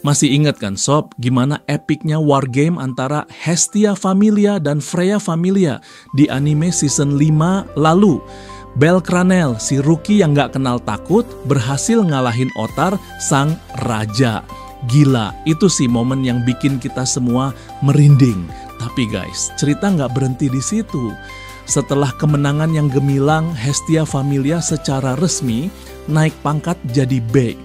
Masih ingat kan sob, gimana epicnya wargame antara Hestia Familia dan Freya Familia di anime season 5 lalu? Belcranel, si rookie yang gak kenal takut, berhasil ngalahin Otar, sang raja. Gila, itu sih momen yang bikin kita semua merinding. Tapi guys, cerita gak berhenti di situ. Setelah kemenangan yang gemilang, Hestia Familia secara resmi naik pangkat jadi B.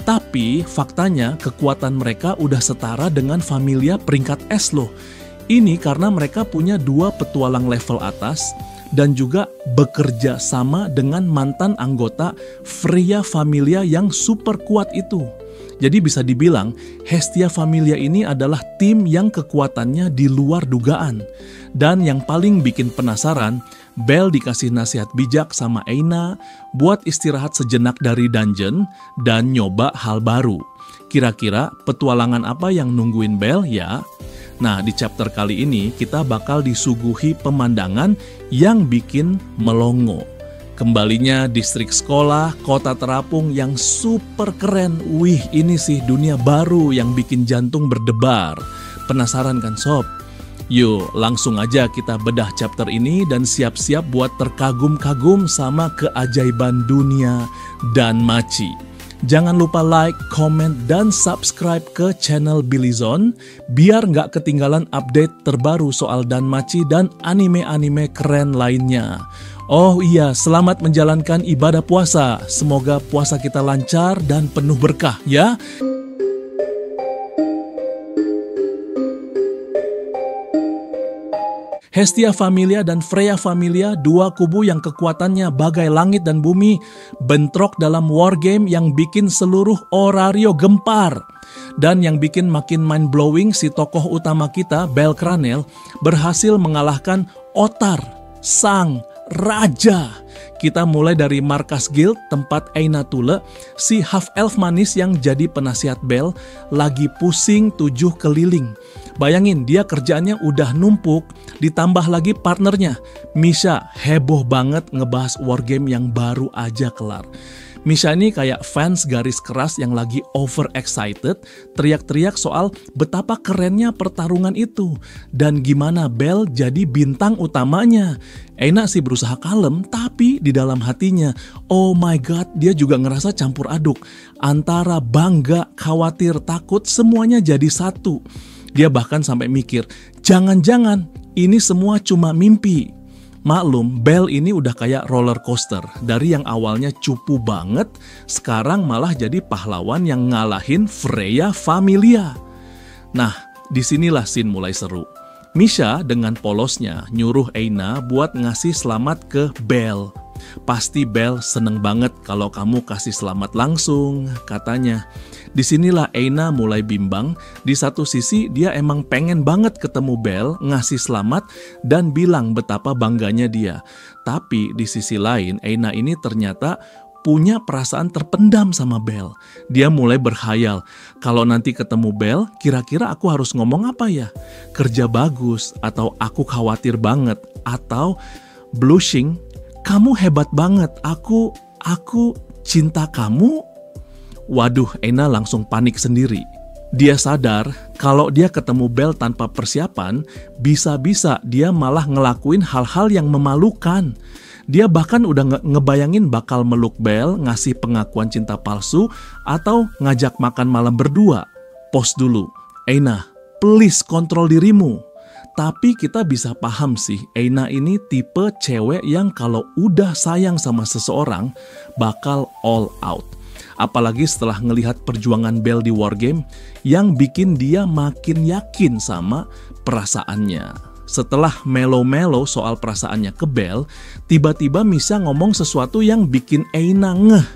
Tapi faktanya kekuatan mereka udah setara dengan Familia peringkat S loh. Ini karena mereka punya 2 petualang level atas dan juga bekerja sama dengan mantan anggota Freya Familia yang super kuat itu. Jadi bisa dibilang Hestia Familia ini adalah tim yang kekuatannya di luar dugaan. Dan yang paling bikin penasaran, Belle dikasih nasihat bijak sama Aina buat istirahat sejenak dari dungeon dan nyoba hal baru. Kira-kira petualangan apa yang nungguin Belle ya? Nah, di chapter kali ini kita bakal disuguhi pemandangan yang bikin melongo. Kembalinya distrik sekolah, kota terapung yang super keren. Wih, ini sih dunia baru yang bikin jantung berdebar. Penasaran kan sob? Yuk, langsung aja kita bedah chapter ini dan siap-siap buat terkagum-kagum sama keajaiban dunia Danmachi. Jangan lupa like, comment, dan subscribe ke channel Billyzone biar nggak ketinggalan update terbaru soal Danmachi dan anime-anime keren lainnya. Oh iya, selamat menjalankan ibadah puasa. Semoga puasa kita lancar dan penuh berkah ya. Hestia Familia dan Freya Familia, 2 kubu yang kekuatannya bagai langit dan bumi, bentrok dalam wargame yang bikin seluruh Orario gempar. Dan yang bikin makin mind-blowing, si tokoh utama kita, Belcranel, berhasil mengalahkan Otar, sang raja. Kita mulai dari markas guild tempat Aina Thule, si half-elf manis yang jadi penasihat Belle, lagi pusing 7 keliling. Bayangin, dia kerjaannya udah numpuk, ditambah lagi partnernya. Misha heboh banget ngebahas wargame yang baru aja kelar. Misha ini kayak fans garis keras yang lagi overexcited, teriak-teriak soal betapa kerennya pertarungan itu. Dan gimana Belle jadi bintang utamanya. Aina sih berusaha kalem, tapi di dalam hatinya, oh my god, dia juga ngerasa campur aduk. Antara bangga, khawatir, takut, semuanya jadi satu. Dia bahkan sampai mikir, jangan-jangan ini semua cuma mimpi. Maklum, Belle ini udah kayak roller coaster. Dari yang awalnya cupu banget, sekarang malah jadi pahlawan yang ngalahin Freya Familia. Nah, disinilah scene mulai seru. Misha dengan polosnya nyuruh Aina buat ngasih selamat ke Belle. Pasti Belle seneng banget kalau kamu kasih selamat langsung, katanya. Disinilah Aina mulai bimbang. Di satu sisi dia emang pengen banget ketemu Belle, ngasih selamat dan bilang betapa bangganya dia. Tapi di sisi lain Aina ini ternyata punya perasaan terpendam sama Belle. Dia mulai berkhayal, kalau nanti ketemu Belle, kira-kira aku harus ngomong apa ya? Kerja bagus, atau aku khawatir banget, atau blushing, kamu hebat banget, aku cinta kamu. Waduh, Aina langsung panik sendiri. Dia sadar kalau dia ketemu Belle tanpa persiapan, bisa-bisa dia malah ngelakuin hal-hal yang memalukan. Dia bahkan udah ngebayangin bakal meluk Belle, ngasih pengakuan cinta palsu, atau ngajak makan malam berdua. Pause dulu. Aina, please kontrol dirimu. Tapi kita bisa paham sih, Aina ini tipe cewek yang kalau udah sayang sama seseorang, bakal all out. Apalagi setelah ngelihat perjuangan Belle di wargame yang bikin dia makin yakin sama perasaannya. Setelah melo-melo soal perasaannya ke Belle, tiba-tiba Misha ngomong sesuatu yang bikin Aina ngeh.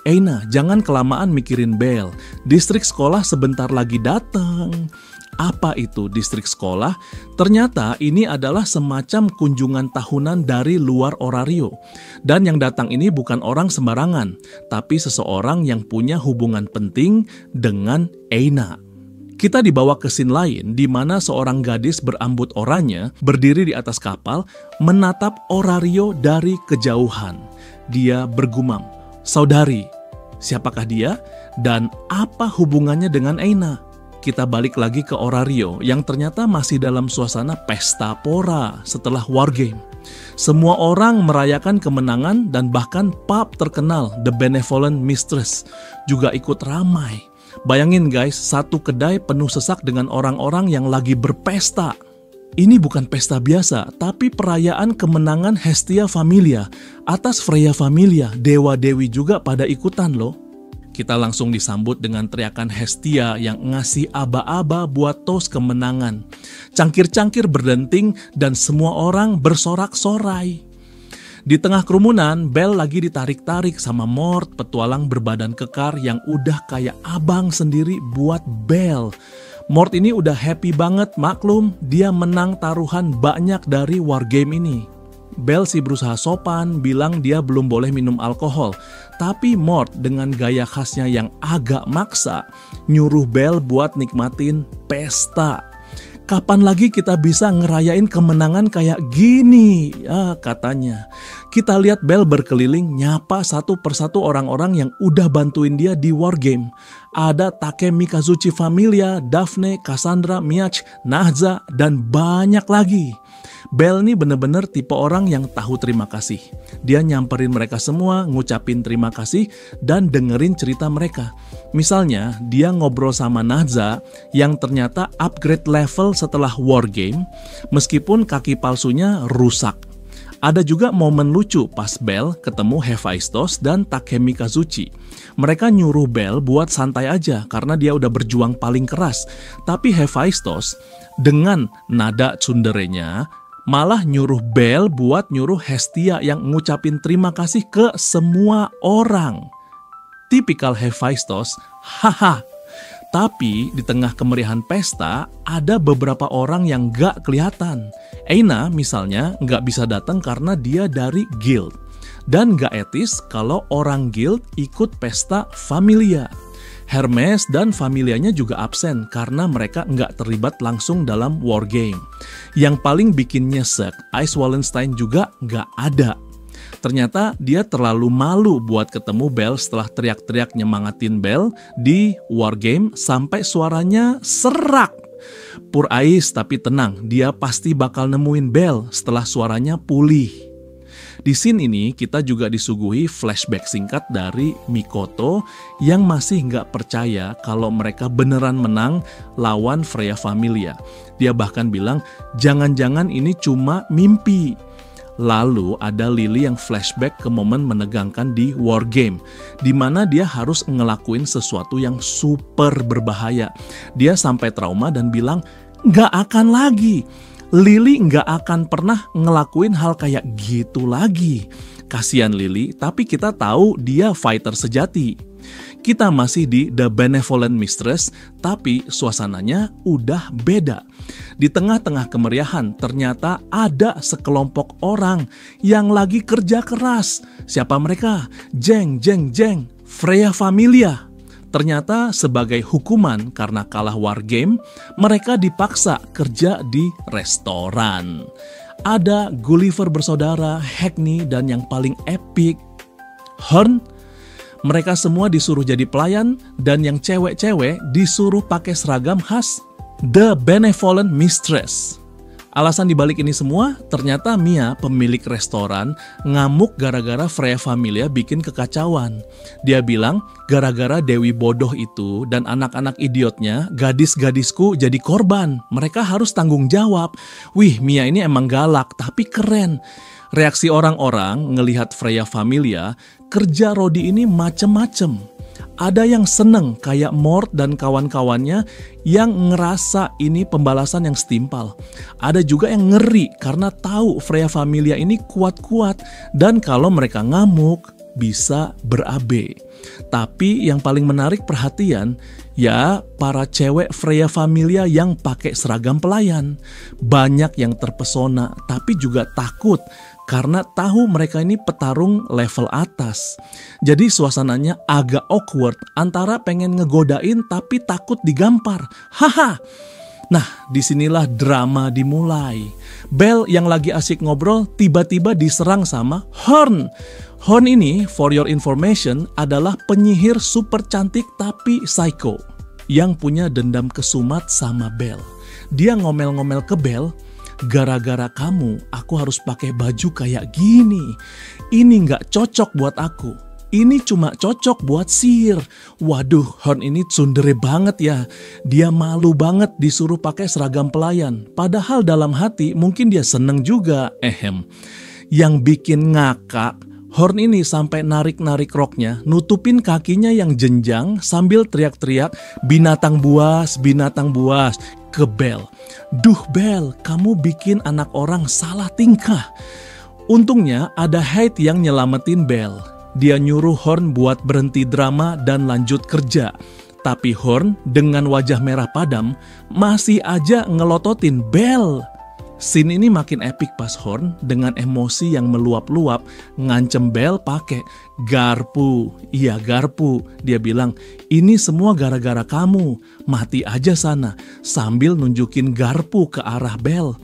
Aina, jangan kelamaan mikirin Belle. Distrik sekolah sebentar lagi datang. Apa itu distrik sekolah? Ternyata ini adalah semacam kunjungan tahunan dari luar Orario. Dan yang datang ini bukan orang sembarangan, tapi seseorang yang punya hubungan penting dengan Aina. Kita dibawa ke scene lain di mana seorang gadis berambut oranye berdiri di atas kapal menatap Orario dari kejauhan. Dia bergumam, "Saudari, Siapakah dia? Dan apa hubungannya dengan Aina? Kita balik lagi ke Orario yang ternyata masih dalam suasana pesta pora setelah Wargame. Semua orang merayakan kemenangan dan bahkan pub terkenal The Benevolent Mistress juga ikut ramai. Bayangin guys, satu kedai penuh sesak dengan orang-orang yang lagi berpesta. Ini bukan pesta biasa, tapi perayaan kemenangan Hestia Familia atas Freya Familia. Dewa-dewi juga pada ikutan loh. Kita langsung disambut dengan teriakan Hestia yang ngasih aba-aba buat toast kemenangan. Cangkir-cangkir berdenting dan semua orang bersorak-sorai. Di tengah kerumunan, Belle lagi ditarik-tarik sama Mort, petualang berbadan kekar yang udah kayak abang sendiri buat Belle. Mort ini udah happy banget, maklum dia menang taruhan banyak dari Wargame ini. Belle sih berusaha sopan, bilang dia belum boleh minum alkohol. Tapi Mort dengan gaya khasnya yang agak maksa, nyuruh Belle buat nikmatin pesta. Kapan lagi kita bisa ngerayain kemenangan kayak gini? Katanya. Kita lihat Belle berkeliling nyapa satu persatu orang-orang yang udah bantuin dia di Wargame. Ada Takemi Kazuchi Familia, Daphne, Cassandra, Miach, Nahza, dan banyak lagi. Belle nih bener-bener tipe orang yang tahu terima kasih. Dia nyamperin mereka semua, ngucapin terima kasih, dan dengerin cerita mereka. Misalnya, dia ngobrol sama Nahza yang ternyata upgrade level setelah Wargame, meskipun kaki palsunya rusak. Ada juga momen lucu pas Belle ketemu Hephaestus dan Takemi Kazuchi. Mereka nyuruh Belle buat santai aja karena dia udah berjuang paling keras. Tapi Hephaestus dengan nada tsunderenya malah nyuruh Belle buat nyuruh Hestia yang ngucapin terima kasih ke semua orang. Tipikal Hephaestus, haha. Tapi di tengah kemeriahan pesta, ada beberapa orang yang gak kelihatan. Aina misalnya gak bisa datang karena dia dari guild. Dan gak etis kalau orang guild ikut pesta Familia. Hermes dan familianya juga absen karena mereka nggak terlibat langsung dalam Wargame. Yang paling bikin nyesek, Ice Wallenstein juga nggak ada. Ternyata dia terlalu malu buat ketemu Belle setelah teriak-teriak nyemangatin Belle di Wargame sampai suaranya serak. Pur Ais tapi tenang, dia pasti bakal nemuin Belle setelah suaranya pulih. Di scene ini kita juga disuguhi flashback singkat dari Mikoto yang masih nggak percaya kalau mereka beneran menang lawan Freya Familia. Dia bahkan bilang, jangan-jangan ini cuma mimpi. Lalu ada Lily yang flashback ke momen menegangkan di Wargame, di mana dia harus ngelakuin sesuatu yang super berbahaya. Dia sampai trauma dan bilang, nggak akan lagi. Lily nggak akan pernah ngelakuin hal kayak gitu lagi. Kasian Lily, tapi kita tahu dia fighter sejati. Kita masih di The Benevolent Mistress, tapi suasananya udah beda. Di tengah-tengah kemeriahan, ternyata ada sekelompok orang yang lagi kerja keras. Siapa mereka? Jeng, Freya Familia. Ternyata sebagai hukuman karena kalah Wargame, mereka dipaksa kerja di restoran. Ada Gulliver bersaudara, Hackney, dan yang paling epic, Horn. Mereka semua disuruh jadi pelayan dan yang cewek-cewek disuruh pakai seragam khas The Benevolent Mistress. Alasan dibalik ini semua, ternyata Mia, pemilik restoran, ngamuk gara-gara Freya Familia bikin kekacauan. Dia bilang, gara-gara Dewi bodoh itu dan anak-anak idiotnya, gadis-gadisku jadi korban. Mereka harus tanggung jawab. Wih, Mia ini emang galak, tapi keren. Reaksi orang-orang ngelihat Freya Familia, kerja Rodi ini macem-macem. Ada yang seneng kayak Mort dan kawan-kawannya yang ngerasa ini pembalasan yang setimpal. Ada juga yang ngeri karena tahu Freya Familia ini kuat-kuat dan kalau mereka ngamuk bisa berabe. Tapi yang paling menarik perhatian ya para cewek Freya Familia yang pakai seragam pelayan. Banyak yang terpesona tapi juga takut karena tahu mereka ini petarung level atas. Jadi suasananya agak awkward antara pengen ngegodain tapi takut digampar. Haha. Nah, disinilah drama dimulai. Belle yang lagi asik ngobrol tiba-tiba diserang sama Horn. Horn ini, for your information, adalah penyihir super cantik tapi psycho yang punya dendam kesumat sama Belle. Dia ngomel-ngomel ke Belle, gara-gara kamu, aku harus pakai baju kayak gini. Ini nggak cocok buat aku. Ini cuma cocok buat sihir. Waduh, Horn ini tsundere banget ya. Dia malu banget disuruh pakai seragam pelayan. Padahal dalam hati mungkin dia seneng juga. Yang bikin ngakak, Horn ini sampai narik-narik roknya, nutupin kakinya yang jenjang sambil teriak-teriak, binatang buas ke Belle. Duh Belle, kamu bikin anak orang salah tingkah. Untungnya ada Hyde yang nyelamatin Belle. Dia nyuruh Horn buat berhenti drama dan lanjut kerja. Tapi Horn dengan wajah merah padam masih aja ngelototin Belle. Scene ini makin epik pas Horn dengan emosi yang meluap-luap ngancem Belle pakai garpu. Iya garpu. Dia bilang, ini semua gara-gara kamu. Mati aja sana. Sambil nunjukin garpu ke arah Belle.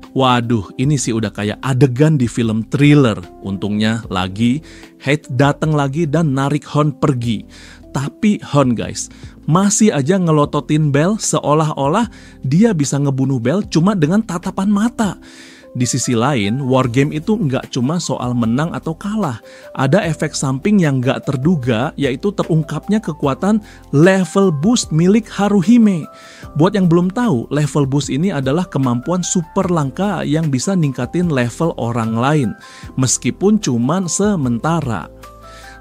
Waduh, ini sih udah kayak adegan di film thriller. Untungnya lagi, Hyde datang lagi dan narik Horn pergi. Tapi Horn guys, masih aja ngelototin Belle seolah-olah dia bisa ngebunuh Belle cuma dengan tatapan mata. Di sisi lain, wargame itu nggak cuma soal menang atau kalah. Ada efek samping yang nggak terduga, yaitu terungkapnya kekuatan level boost milik Haruhime. Buat yang belum tahu, level boost ini adalah kemampuan super langka yang bisa ningkatin level orang lain, meskipun cuman sementara.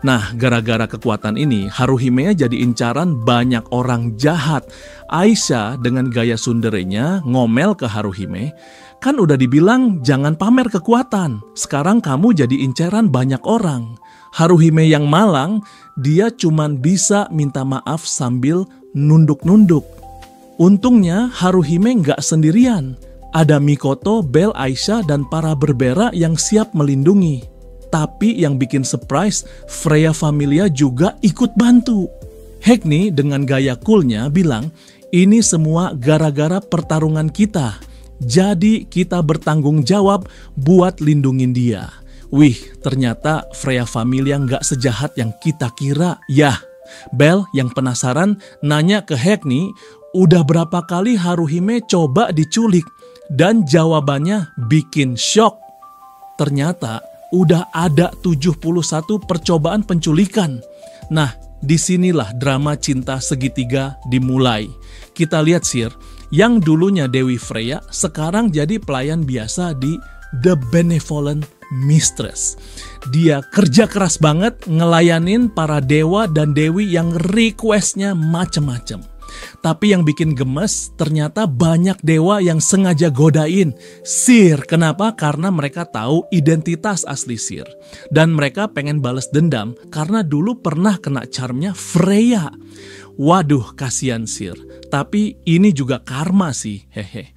Nah, gara-gara kekuatan ini, Haruhime jadi incaran banyak orang jahat. Aisyah dengan gaya sunderenya ngomel ke Haruhime, kan udah dibilang jangan pamer kekuatan, sekarang kamu jadi incaran banyak orang. Haruhime yang malang, dia cuman bisa minta maaf sambil nunduk-nunduk. Untungnya Haruhime nggak sendirian. Ada Mikoto, Belle, Aisyah, dan para berbera yang siap melindungi. Tapi yang bikin surprise, Freya Familia juga ikut bantu. Hackney dengan gaya coolnya bilang, ini semua gara-gara pertarungan kita. Jadi kita bertanggung jawab buat lindungin dia. Wih, ternyata Freya Familia nggak sejahat yang kita kira. Yah, Belle yang penasaran nanya ke Hackney, udah berapa kali Haruhime coba diculik? Dan jawabannya bikin shock. Ternyata udah ada 71 percobaan penculikan. Nah, disinilah drama cinta segitiga dimulai. Kita lihat Sir, yang dulunya Dewi Freya sekarang jadi pelayan biasa di The Benevolent Mistress. Dia kerja keras banget ngelayanin para dewa dan dewi yang requestnya macem-macem. Tapi yang bikin gemes, ternyata banyak dewa yang sengaja godain Sir. Kenapa? Karena mereka tahu identitas asli Sir. Dan mereka pengen balas dendam karena dulu pernah kena charmnya Freya. Waduh, kasihan Sir. Tapi ini juga karma sih, hehe.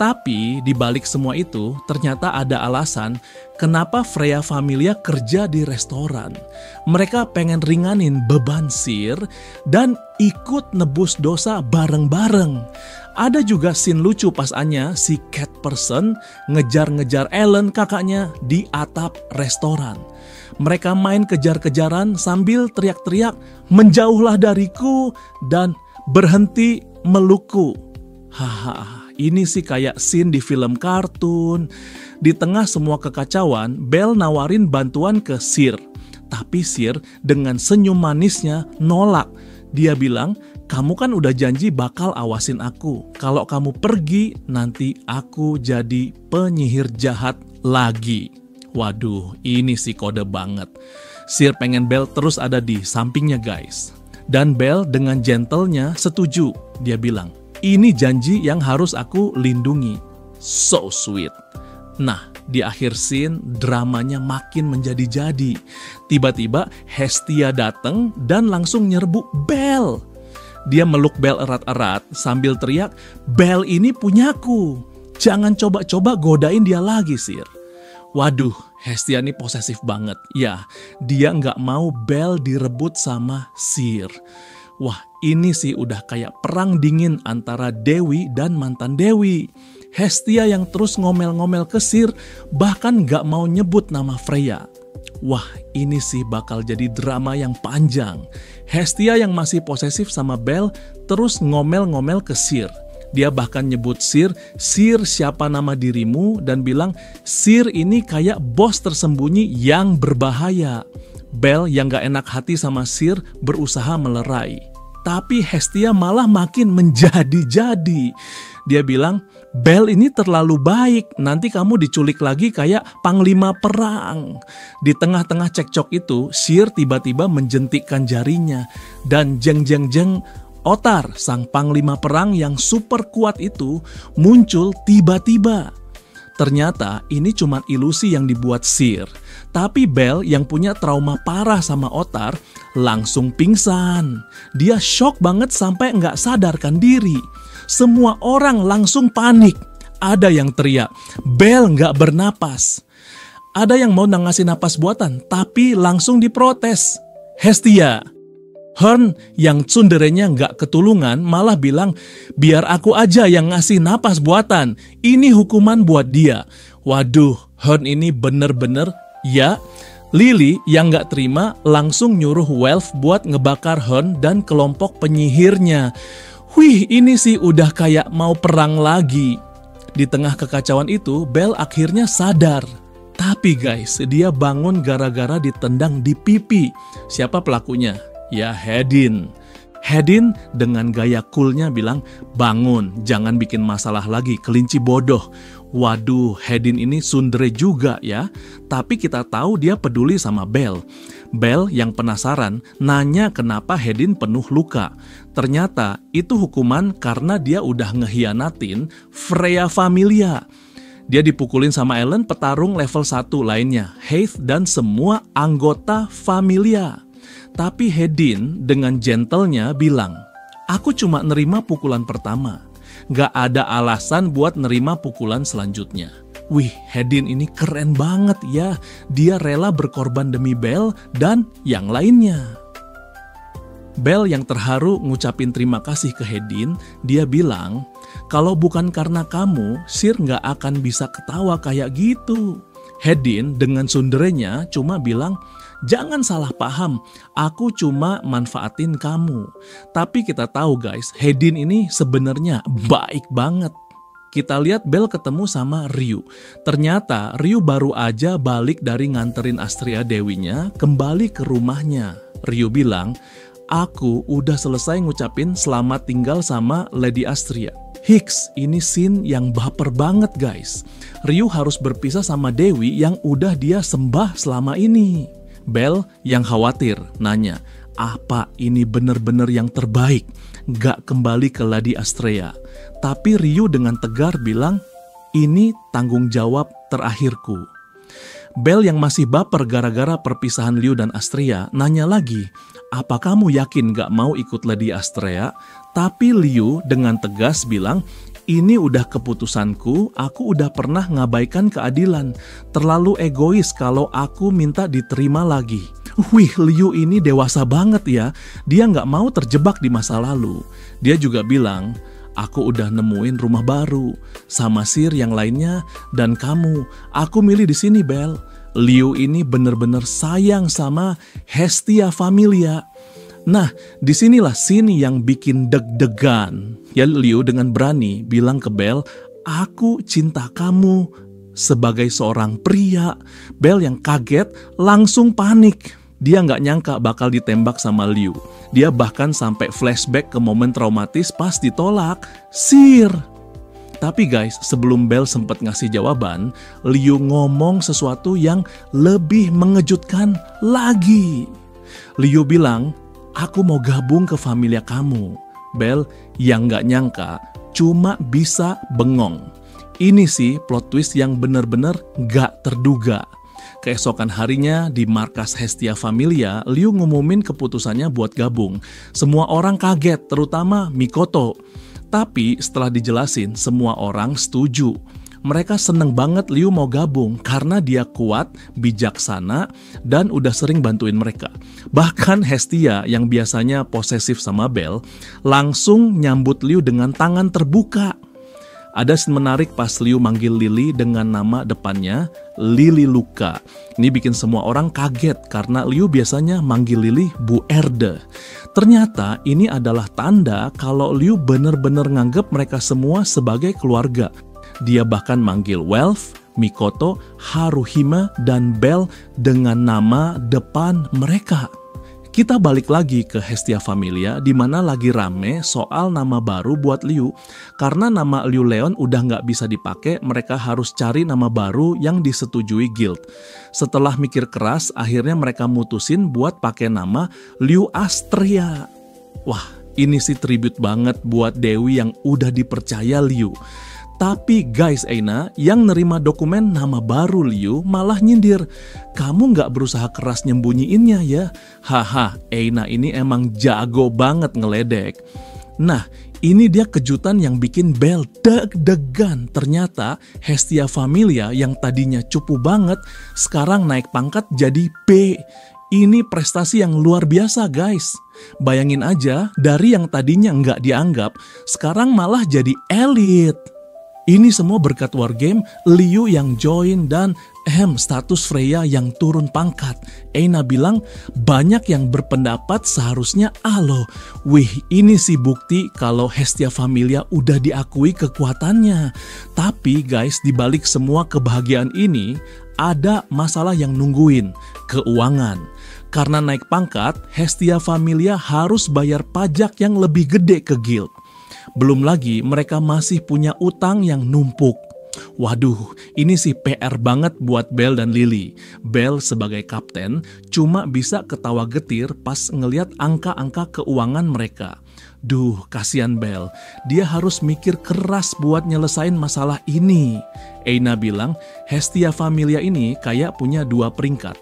Tapi di balik semua itu ternyata ada alasan kenapa Freya Familia kerja di restoran. Mereka pengen ringanin beban Sir dan ikut nebus dosa bareng-bareng. Ada juga scene lucu pas Anya si cat person ngejar-ngejar Ellen kakaknya di atap restoran. Mereka main kejar-kejaran sambil teriak-teriak, menjauhlah dariku dan berhenti melukku. Haha. Ini sih kayak scene di film kartun. Di tengah semua kekacauan, Belle nawarin bantuan ke Sir. Tapi Sir dengan senyum manisnya nolak. Dia bilang, kamu kan udah janji bakal awasin aku. Kalau kamu pergi, nanti aku jadi penyihir jahat lagi. Waduh, ini sih kode banget. Sir pengen Belle terus ada di sampingnya guys. Dan Belle dengan gentlenya setuju. Dia bilang, ini janji yang harus aku lindungi. So sweet. Nah, di akhir scene dramanya makin menjadi-jadi. Tiba-tiba Hestia datang dan langsung nyerbu Belle. Dia meluk Belle erat-erat sambil teriak, Belle ini punyaku. Jangan coba-coba godain dia lagi, Sir. Waduh, Hestia ini posesif banget. Ya, dia nggak mau Belle direbut sama Sir. Wah, ini sih udah kayak perang dingin antara Dewi dan mantan Dewi. Hestia yang terus ngomel-ngomel ke Sir, bahkan gak mau nyebut nama Freya. Wah, ini sih bakal jadi drama yang panjang. Hestia yang masih posesif sama Belle terus ngomel-ngomel ke Sir. Dia bahkan nyebut Sir siapa nama dirimu, dan bilang Sir ini kayak bos tersembunyi yang berbahaya. Belle yang gak enak hati sama Sir berusaha melerai. Tapi Hestia malah makin menjadi-jadi. Dia bilang, Belle ini terlalu baik, nanti kamu diculik lagi kayak panglima perang. Di tengah-tengah cekcok itu, Sir tiba-tiba menjentikkan jarinya. Dan jeng-jeng-jeng, Ottar, sang panglima perang yang super kuat itu, muncul tiba-tiba. Ternyata ini cuma ilusi yang dibuat Sir. Tapi Belle yang punya trauma parah sama Ottar langsung pingsan. Dia shock banget sampai nggak sadarkan diri. Semua orang langsung panik. Ada yang teriak, Belle nggak bernapas. Ada yang mau ngasih napas buatan, tapi langsung diprotes. Hestia. Hearn yang tsunderenya nggak ketulungan malah bilang, biar aku aja yang ngasih napas buatan. Ini hukuman buat dia. Waduh, Hearn ini bener-bener ya. Lily yang nggak terima langsung nyuruh Welf buat ngebakar Hearn dan kelompok penyihirnya. Wih, ini sih udah kayak mau perang lagi. Di tengah kekacauan itu, Belle akhirnya sadar. Tapi guys, dia bangun gara-gara ditendang di pipi. Siapa pelakunya? Ya, Hedin. Hedin dengan gaya coolnya bilang, bangun, jangan bikin masalah lagi, kelinci bodoh. Waduh, Hedin ini tsundere juga ya. Tapi kita tahu dia peduli sama Belle. Belle yang penasaran nanya kenapa Hedin penuh luka. Ternyata itu hukuman karena dia udah ngehianatin Freya Familia. Dia dipukulin sama Ellen, petarung level 1 lainnya, Heath dan semua anggota Familia. Tapi Hedin dengan gentlenya bilang, aku cuma nerima pukulan pertama. Gak ada alasan buat nerima pukulan selanjutnya. Wih, Hedin ini keren banget ya. Dia rela berkorban demi Belle dan yang lainnya. Belle yang terharu ngucapin terima kasih ke Hedin. Dia bilang, kalau bukan karena kamu, Sir gak akan bisa ketawa kayak gitu. Hedin dengan tsunderenya cuma bilang, jangan salah paham, aku cuma manfaatin kamu. Tapi kita tahu guys, Hedin ini sebenarnya baik banget. Kita lihat Belle ketemu sama Ryu. Ternyata Ryu baru aja balik dari nganterin Astrea Dewinya kembali ke rumahnya. Ryu bilang, aku udah selesai ngucapin selamat tinggal sama Lady Astrea. Hiks, ini scene yang baper banget guys. Ryu harus berpisah sama Dewi yang udah dia sembah selama ini. Belle yang khawatir nanya, apa ini bener-bener yang terbaik? Gak kembali ke Lady Astrea. Tapi Ryu dengan tegar bilang, ini tanggung jawab terakhirku. Belle yang masih baper gara-gara perpisahan Liu dan Astrea nanya lagi, apa kamu yakin gak mau ikut Lady Astrea? Tapi Liu dengan tegas bilang, ini udah keputusanku, aku udah pernah ngabaikan keadilan. Terlalu egois kalau aku minta diterima lagi. Wih, Liu ini dewasa banget ya. Dia nggak mau terjebak di masa lalu. Dia juga bilang, aku udah nemuin rumah baru. Sama Sir yang lainnya dan kamu. Aku milih di sini, Belle. Liu ini bener-bener sayang sama Hestia Familia. Nah, disinilah scene yang bikin deg-degan. Ya, Liu dengan berani bilang ke Belle, aku cinta kamu sebagai seorang pria. Belle yang kaget langsung panik. Dia nggak nyangka bakal ditembak sama Liu. Dia bahkan sampai flashback ke momen traumatis pas ditolak. Sir. Tapi guys, sebelum Belle sempat ngasih jawaban, Liu ngomong sesuatu yang lebih mengejutkan lagi. Liu bilang, aku mau gabung ke familia kamu. Belle yang gak nyangka cuma bisa bengong. Ini sih plot twist yang bener-bener gak terduga. Keesokan harinya di markas Hestia Familia, Liu ngumumin keputusannya buat gabung. Semua orang kaget, terutama Mikoto. Tapi setelah dijelasin, semua orang setuju. Mereka seneng banget Liu mau gabung karena dia kuat, bijaksana, dan udah sering bantuin mereka. Bahkan Hestia yang biasanya posesif sama Belle langsung nyambut Liu dengan tangan terbuka. Ada scene menarik pas Liu manggil Lily dengan nama depannya Lily Luka. Ini bikin semua orang kaget karena Liu biasanya manggil Lily Bu Erde. Ternyata ini adalah tanda kalau Liu bener-bener nganggep mereka semua sebagai keluarga. Dia bahkan manggil Welf, Mikoto, Haruhime, dan Belle dengan nama depan mereka. Kita balik lagi ke Hestia Familia di mana lagi rame soal nama baru buat Liu. Karena nama Liu Leon udah nggak bisa dipakai, mereka harus cari nama baru yang disetujui guild. Setelah mikir keras, akhirnya mereka mutusin buat pakai nama Liu Astria. Wah, ini sih tribute banget buat Dewi yang udah dipercaya Liu. Tapi guys, Aina yang nerima dokumen nama baru Liu malah nyindir. Kamu nggak berusaha keras nyembunyiinnya ya? Haha, Aina ini emang jago banget ngeledek. Nah, ini dia kejutan yang bikin Belle deg-degan. Ternyata Hestia Familia yang tadinya cupu banget, sekarang naik pangkat jadi B. Ini prestasi yang luar biasa guys. Bayangin aja, dari yang tadinya nggak dianggap, sekarang malah jadi elit. Ini semua berkat Wargame, Liu yang join, dan status Freya yang turun pangkat. Aina bilang banyak yang berpendapat seharusnya loh. Wih, ini sih bukti kalau Hestia Familia udah diakui kekuatannya. Tapi guys, dibalik semua kebahagiaan ini, ada masalah yang nungguin, keuangan. Karena naik pangkat, Hestia Familia harus bayar pajak yang lebih gede ke guild. Belum lagi mereka masih punya utang yang numpuk. Waduh, ini sih PR banget buat Belle dan Lily. Belle sebagai kapten cuma bisa ketawa getir pas ngeliat angka-angka keuangan mereka. Duh, kasihan Belle. Dia harus mikir keras buat nyelesain masalah ini. Aina bilang, Hestia Familia ini kayak punya 2 peringkat.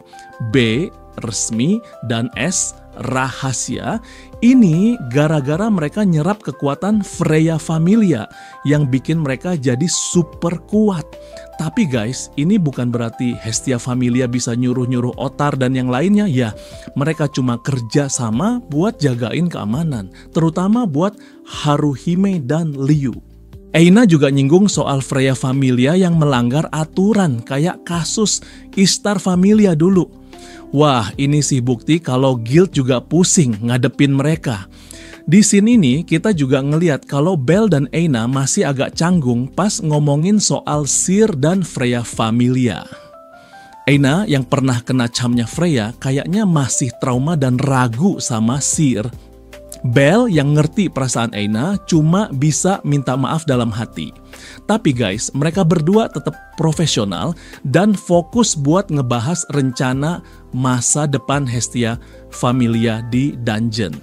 B, resmi, dan S, rahasia. Ini gara-gara mereka nyerap kekuatan Freya Familia yang bikin mereka jadi super kuat. Tapi guys, ini bukan berarti Hestia Familia bisa nyuruh-nyuruh Otar dan yang lainnya ya. Mereka cuma kerja sama buat jagain keamanan, terutama buat Haruhime dan Liu. Aina juga nyinggung soal Freya Familia yang melanggar aturan kayak kasus Ishtar Familia dulu. Wah, ini sih bukti kalau guild juga pusing ngadepin mereka. Di sini ini kita juga ngeliat kalau Belle dan Aina masih agak canggung pas ngomongin soal Seer dan Freya Familia. Aina yang pernah kena camnya Freya kayaknya masih trauma dan ragu sama Seer. Belle yang ngerti perasaan Aina cuma bisa minta maaf dalam hati. Tapi guys, mereka berdua tetap profesional dan fokus buat ngebahas rencana masa depan Hestia Familia di dungeon.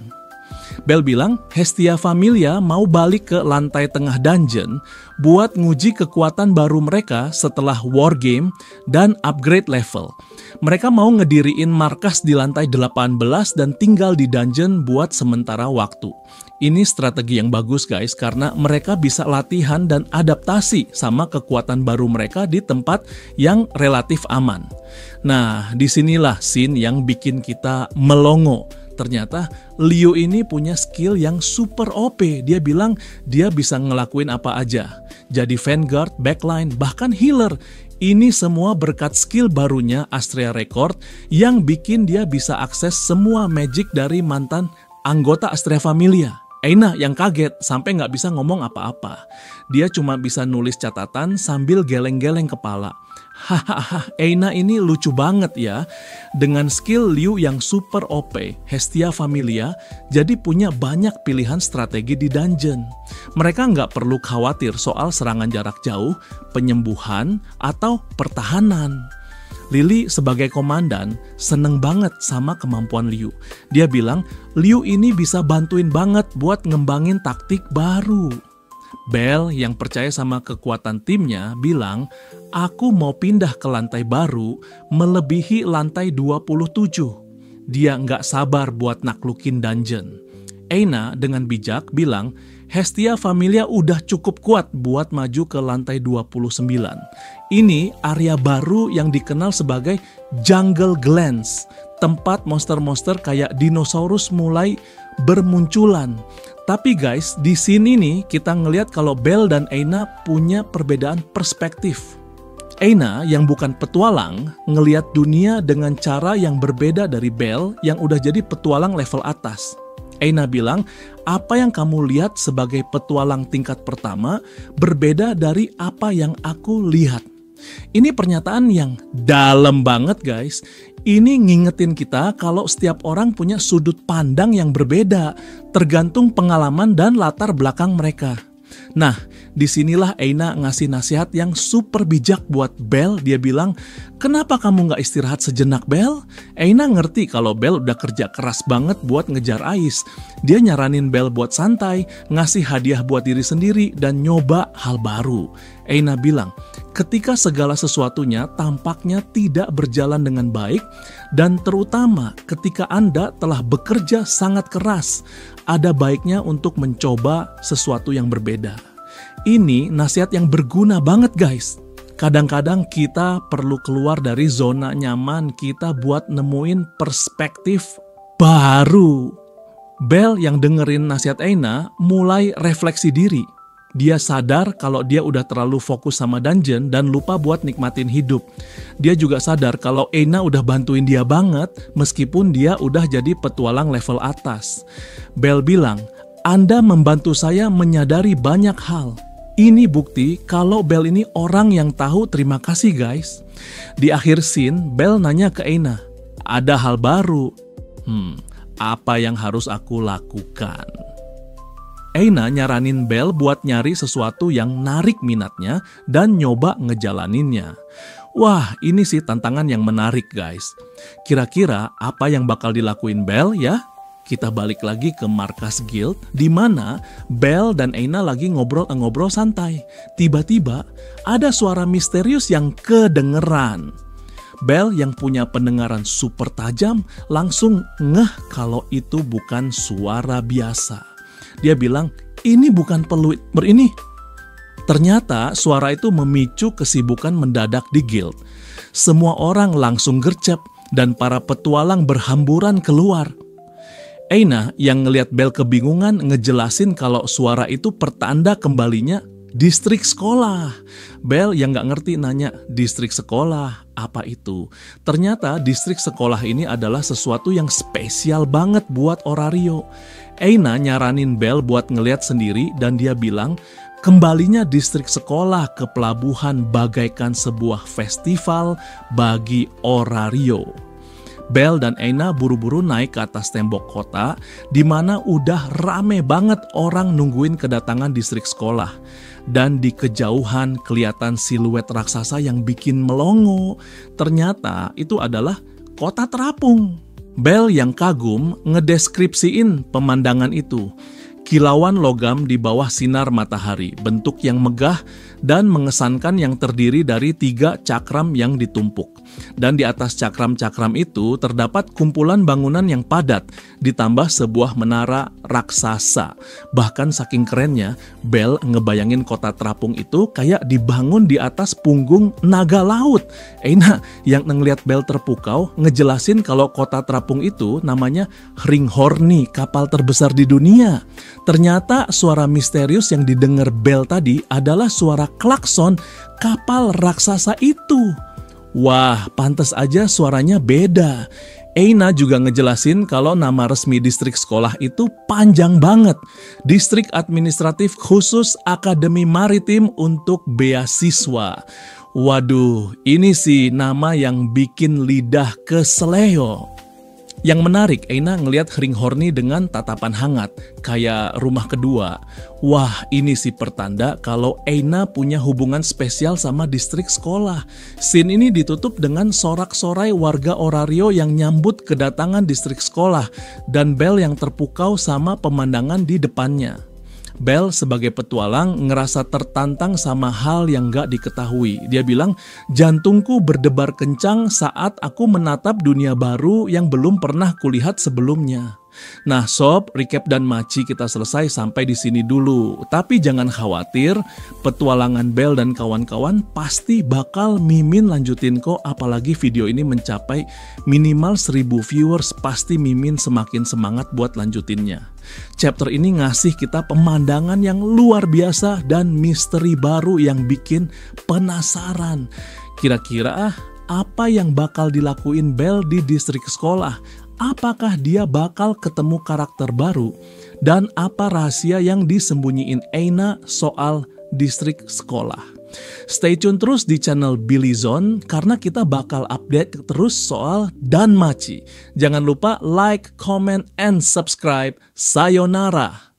Belle bilang Hestia Familia mau balik ke lantai tengah dungeon buat nguji kekuatan baru mereka setelah Wargame dan upgrade level. Mereka mau ngediriin markas di lantai 18 dan tinggal di dungeon buat sementara waktu. Ini strategi yang bagus guys karena mereka bisa latihan dan adaptasi sama kekuatan baru mereka di tempat yang relatif aman. Nah, disinilah scene yang bikin kita melongo. Ternyata Liu ini punya skill yang super OP. Dia bilang dia bisa ngelakuin apa aja. Jadi vanguard, backline, bahkan healer. Ini semua berkat skill barunya Astrea Record yang bikin dia bisa akses semua magic dari mantan anggota Astrea Familia. Aina yang kaget sampai nggak bisa ngomong apa-apa. Dia cuma bisa nulis catatan sambil geleng-geleng kepala. Hahaha, Aina ini lucu banget ya. Dengan skill Liu yang super OP, Hestia Familia jadi punya banyak pilihan strategi di dungeon. Mereka nggak perlu khawatir soal serangan jarak jauh, penyembuhan, atau pertahanan. Lily sebagai komandan seneng banget sama kemampuan Liu. Dia bilang Liu ini bisa bantuin banget buat ngembangin taktik baru. Belle yang percaya sama kekuatan timnya bilang, aku mau pindah ke lantai baru melebihi lantai 27. Dia nggak sabar buat naklukin dungeon. Aina dengan bijak bilang, Hestia Familia udah cukup kuat buat maju ke lantai 29. Ini area baru yang dikenal sebagai Jungle Glands, tempat monster-monster kayak dinosaurus mulai bermunculan. Tapi guys, di sini nih kita ngelihat kalau Belle dan Aina punya perbedaan perspektif. Aina yang bukan petualang ngelihat dunia dengan cara yang berbeda dari Belle yang udah jadi petualang level atas. Aina bilang, apa yang kamu lihat sebagai petualang tingkat pertama berbeda dari apa yang aku lihat. Ini pernyataan yang dalam banget guys. Ini ngingetin kita kalau setiap orang punya sudut pandang yang berbeda, tergantung pengalaman dan latar belakang mereka. Nah, disinilah Aina ngasih nasihat yang super bijak buat Belle. Dia bilang, kenapa kamu gak istirahat sejenak Belle? Aina ngerti kalau Belle udah kerja keras banget buat ngejar Ais. Dia nyaranin Belle buat santai, ngasih hadiah buat diri sendiri, dan nyoba hal baru. Aina bilang, ketika segala sesuatunya tampaknya tidak berjalan dengan baik, dan terutama ketika Anda telah bekerja sangat keras, ada baiknya untuk mencoba sesuatu yang berbeda. Ini nasihat yang berguna banget guys. Kadang-kadang kita perlu keluar dari zona nyaman kita buat nemuin perspektif baru. Belle yang dengerin nasihat Aina mulai refleksi diri. Dia sadar kalau dia udah terlalu fokus sama dungeon dan lupa buat nikmatin hidup. Dia juga sadar kalau Aina udah bantuin dia banget meskipun dia udah jadi petualang level atas. Belle bilang, Anda membantu saya menyadari banyak hal. Ini bukti kalau Belle ini orang yang tahu terima kasih guys. Di akhir scene, Belle nanya ke Aina, ada hal baru. Apa yang harus aku lakukan? Aina nyaranin Belle buat nyari sesuatu yang narik minatnya dan nyoba ngejalaninnya. Wah, ini sih tantangan yang menarik guys. Kira-kira apa yang bakal dilakuin Belle ya? Kita balik lagi ke markas guild di mana Belle dan Aina lagi ngobrol-ngobrol santai. Tiba-tiba ada suara misterius yang kedengeran. Belle yang punya pendengaran super tajam langsung ngeh kalau itu bukan suara biasa. Dia bilang, ini bukan peluit ini. Ternyata suara itu memicu kesibukan mendadak di guild. Semua orang langsung gercep dan para petualang berhamburan keluar. Aina yang ngelihat Belle kebingungan ngejelasin kalau suara itu pertanda kembalinya distrik sekolah. Belle yang gak ngerti nanya, distrik sekolah apa itu? Ternyata distrik sekolah ini adalah sesuatu yang spesial banget buat Orario. Aina nyaranin Belle buat ngeliat sendiri dan dia bilang, kembalinya distrik sekolah ke pelabuhan bagaikan sebuah festival bagi Orario. Belle dan Aina buru-buru naik ke atas tembok kota di mana udah rame banget orang nungguin kedatangan distrik sekolah. Dan di kejauhan kelihatan siluet raksasa yang bikin melongo. Ternyata itu adalah kota terapung. Belle yang kagum ngedeskripsiin pemandangan itu. Kilauan logam di bawah sinar matahari, bentuk yang megah dan mengesankan yang terdiri dari 3 cakram yang ditumpuk. Dan di atas cakram-cakram itu terdapat kumpulan bangunan yang padat, ditambah sebuah menara raksasa. Bahkan saking kerennya, Belle ngebayangin kota terapung itu kayak dibangun di atas punggung naga laut. Aina yang ngeliat Belle terpukau, ngejelasin kalau kota terapung itu namanya Hringhorni, kapal terbesar di dunia. Ternyata suara misterius yang didengar Belle tadi adalah suara klakson kapal raksasa itu. Wah, pantas aja suaranya beda. Aina juga ngejelasin kalau nama resmi distrik sekolah itu panjang banget. Distrik Administratif Khusus Akademi Maritim untuk Beasiswa. Waduh, ini sih nama yang bikin lidah keseleo. Yang menarik, Aina ngelihat Hringhorni dengan tatapan hangat, kayak rumah kedua. Wah, ini sih pertanda kalau Aina punya hubungan spesial sama distrik sekolah. Scene ini ditutup dengan sorak-sorai warga Orario yang nyambut kedatangan distrik sekolah, dan Belle yang terpukau sama pemandangan di depannya. Belle sebagai petualang ngerasa tertantang sama hal yang gak diketahui. Dia bilang, jantungku berdebar kencang saat aku menatap dunia baru yang belum pernah kulihat sebelumnya. Nah sob, recap dan maci kita selesai sampai di sini dulu. Tapi jangan khawatir, petualangan Belle dan kawan-kawan pasti bakal Mimin lanjutin kok. Apalagi video ini mencapai minimal 1000 viewers, pasti Mimin semakin semangat buat lanjutinnya. Chapter ini ngasih kita pemandangan yang luar biasa dan misteri baru yang bikin penasaran. Kira-kira apa yang bakal dilakuin Belle di distrik sekolah? Apakah dia bakal ketemu karakter baru? Dan apa rahasia yang disembunyiin Aina soal distrik sekolah? Stay tune terus di channel Billy Zone karena kita bakal update terus soal Danmachi. Jangan lupa like, comment, and subscribe. Sayonara!